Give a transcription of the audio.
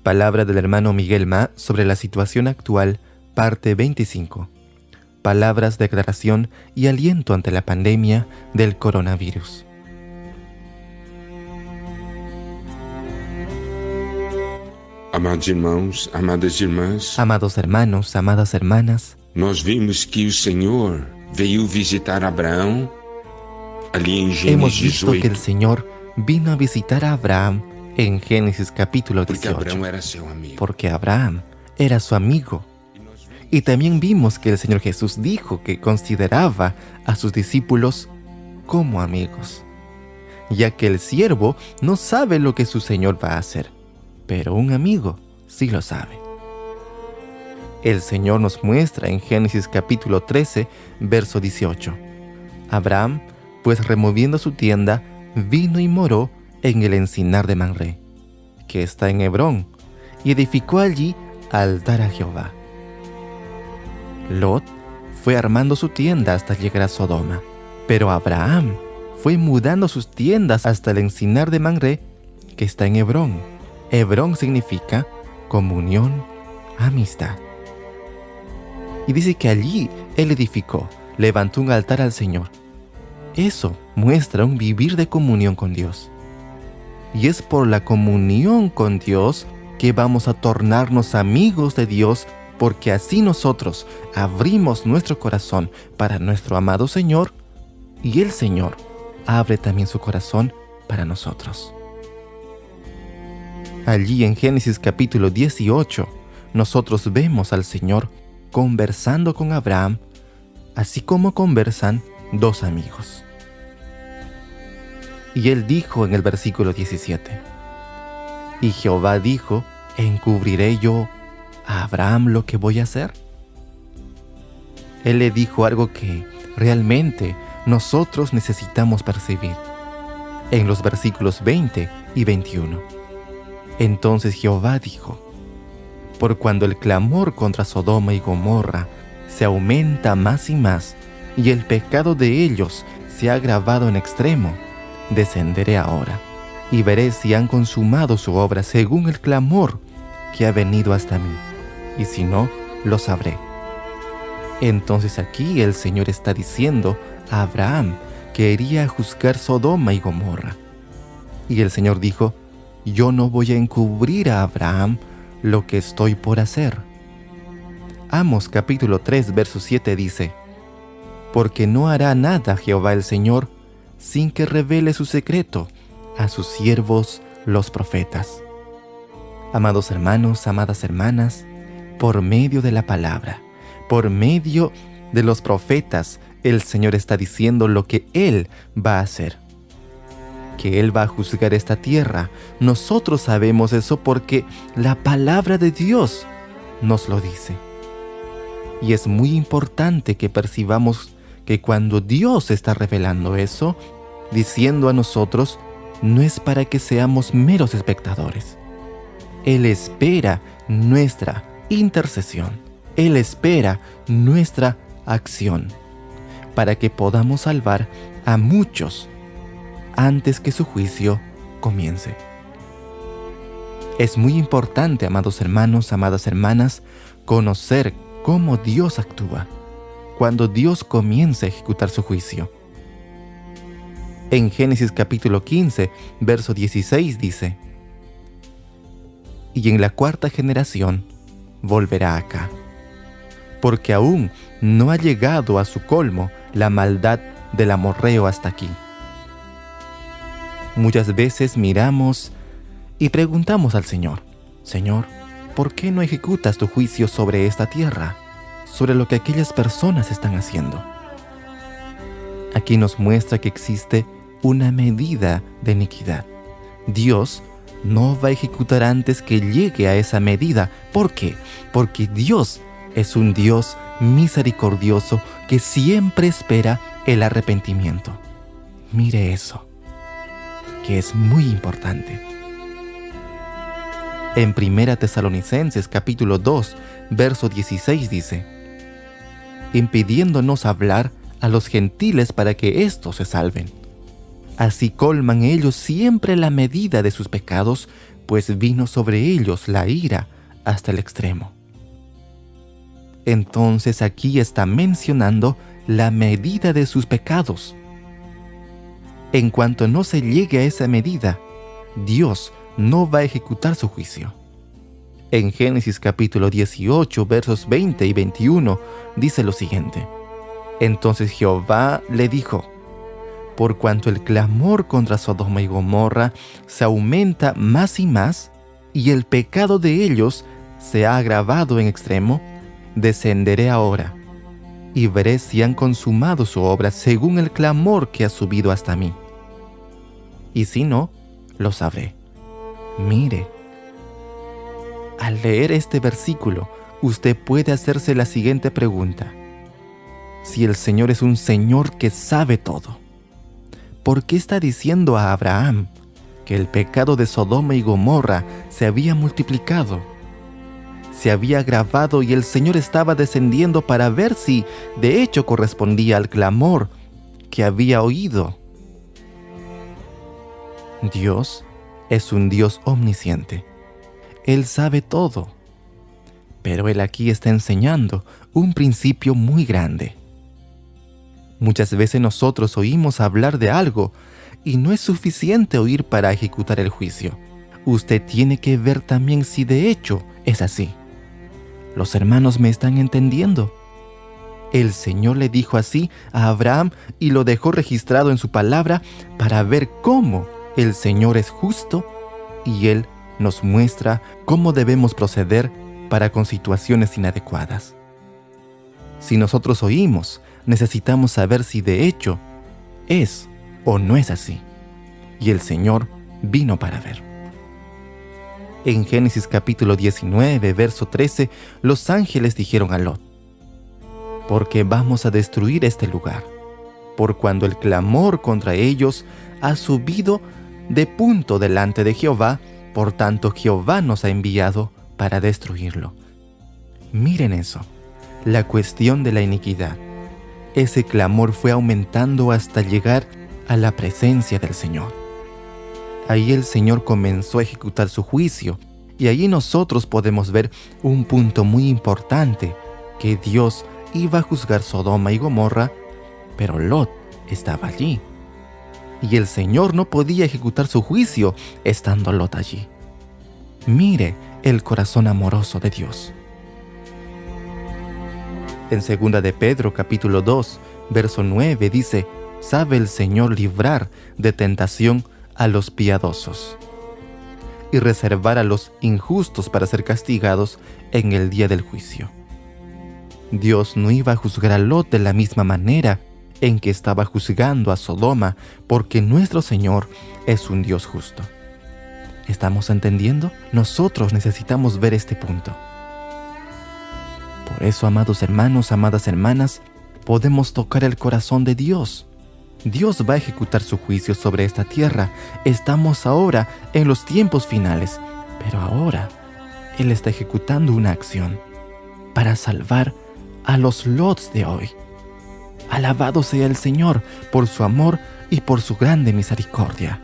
Palabra del hermano Miguel Ma sobre la situación actual, parte 25. Palabras de declaración y aliento ante la pandemia del coronavirus. Amados irmãos, amadas irmãs, Amados hermanos, amadas hermanas, nós vimos que o Senhor veio visitar Abraão ali em hemos Gênesis visto que el 18, Señor vino a visitar a Abraham en Génesis capítulo porque 18, Abraão era seu amigo. porque Abraham era su amigo. Y también vimos que el Señor Jesús dijo que consideraba a sus discípulos como amigos, ya que el siervo no sabe lo que su Señor va a hacer, pero un amigo sí lo sabe. El Señor nos muestra en Génesis capítulo 13, verso 18. Abraham, pues removiendo su tienda, vino y moró en el encinar de Mamre, que está en Hebrón, y edificó allí altar a Jehová. Lot fue armando su tienda hasta llegar a Sodoma, pero Abraham fue mudando sus tiendas hasta el encinar de Mamre, que está en Hebrón. Hebrón significa comunión, amistad. Y dice que allí él edificó, levantó un altar al Señor. Eso muestra un vivir de comunión con Dios. Y es por la comunión con Dios que vamos a tornarnos amigos de Dios, porque así nosotros abrimos nuestro corazón para nuestro amado Señor, y el Señor abre también su corazón para nosotros. Allí en Génesis capítulo 18, nosotros vemos al Señor conversando con Abraham, así como conversan dos amigos. Y él dijo en el versículo 17, y Jehová dijo, ¿encubriré yo a Abraham lo que voy a hacer? Él le dijo algo que realmente nosotros necesitamos percibir, en los versículos 20 y 21. Entonces Jehová dijo, por cuando el clamor contra Sodoma y Gomorra se aumenta más y más, y el pecado de ellos se ha agravado en extremo, descenderé ahora, y veré si han consumado su obra según el clamor que ha venido hasta mí, y si no, lo sabré. Entonces aquí el Señor está diciendo a Abraham que iría a juzgar Sodoma y Gomorra. Y el Señor dijo, yo no voy a encubrir a Abraham lo que estoy por hacer. Amos capítulo 3, verso 7 dice, porque no hará nada Jehová el Señor sin que revele su secreto a sus siervos los profetas. Amados hermanos, amadas hermanas, por medio de la palabra, por medio de los profetas, el Señor está diciendo lo que Él va a hacer. Que Él va a juzgar esta tierra. Nosotros sabemos eso porque la palabra de Dios nos lo dice. Y es muy importante que percibamos que cuando Dios está revelando eso, diciendo a nosotros, no es para que seamos meros espectadores. Él espera nuestra intercesión. Él espera nuestra acción para que podamos salvar a muchos antes que su juicio comience. Es muy importante, amados hermanos, amadas hermanas, conocer cómo Dios actúa cuando Dios comienza a ejecutar su juicio. En Génesis capítulo 15, verso 16 dice, y en la cuarta generación volverá acá, porque aún no ha llegado a su colmo la maldad del amorreo hasta aquí. Muchas veces miramos y preguntamos al Señor, Señor, ¿por qué no ejecutas tu juicio sobre esta tierra, sobre lo que aquellas personas están haciendo? Aquí nos muestra que existe una medida de iniquidad. Dios no va a ejecutar antes que llegue a esa medida. ¿Por qué? Porque Dios es un Dios misericordioso que siempre espera el arrepentimiento. Mire eso, que es muy importante. En 1 Tesalonicenses capítulo 2, verso 16 dice, impidiéndonos hablar a los gentiles para que éstos se salven. Así colman ellos siempre la medida de sus pecados, pues vino sobre ellos la ira hasta el extremo. Entonces aquí está mencionando la medida de sus pecados. En cuanto no se llegue a esa medida, Dios no va a ejecutar su juicio. En Génesis capítulo 18, versos 20 y 21, dice lo siguiente: Entonces Jehová le dijo: Por cuanto el clamor contra Sodoma y Gomorra se aumenta más y más, y el pecado de ellos se ha agravado en extremo, descenderé ahora, y veré si han consumado su obra según el clamor que ha subido hasta mí. Y si no, lo sabré. Mire, al leer este versículo, usted puede hacerse la siguiente pregunta: si el Señor es un Señor que sabe todo, ¿por qué está diciendo a Abraham que el pecado de Sodoma y Gomorra se había multiplicado, se había agravado, y el Señor estaba descendiendo para ver si de hecho correspondía al clamor que había oído? Dios es un Dios omnisciente. Él sabe todo. Pero Él aquí está enseñando un principio muy grande. Muchas veces nosotros oímos hablar de algo y no es suficiente oír para ejecutar el juicio. Usted tiene que ver también si de hecho es así. ¿Los hermanos me están entendiendo? El Señor le dijo así a Abraham y lo dejó registrado en su palabra para ver cómo el Señor es justo, y Él nos muestra cómo debemos proceder para con situaciones inadecuadas. Si nosotros oímos, necesitamos saber si de hecho es o no es así. Y el Señor vino para ver. En Génesis capítulo 19, verso 13, los ángeles dijeron a Lot: porque vamos a destruir este lugar, por cuando el clamor contra ellos ha subido de punto delante de Jehová, por tanto Jehová nos ha enviado para destruirlo. Miren eso, la cuestión de la iniquidad. Ese clamor fue aumentando hasta llegar a la presencia del Señor. Ahí el Señor comenzó a ejecutar su juicio, y allí nosotros podemos ver un punto muy importante, que Dios iba a juzgar Sodoma y Gomorra, pero Lot estaba allí. Y el Señor no podía ejecutar su juicio estando Lot allí. Mire el corazón amoroso de Dios. En 2 de Pedro capítulo 2, verso 9 dice: sabe el Señor librar de tentación a los piadosos y reservar a los injustos para ser castigados en el día del juicio. Dios no iba a juzgar a Lot de la misma manera en que estaba juzgando a Sodoma, porque nuestro Señor es un Dios justo. ¿Estamos entendiendo? Nosotros necesitamos ver este punto. Por eso, amados hermanos, amadas hermanas, podemos tocar el corazón de Dios. Dios va a ejecutar su juicio sobre esta tierra. Estamos ahora en los tiempos finales, pero ahora Él está ejecutando una acción para salvar a los Lots de hoy. Alabado sea el Señor por su amor y por su grande misericordia.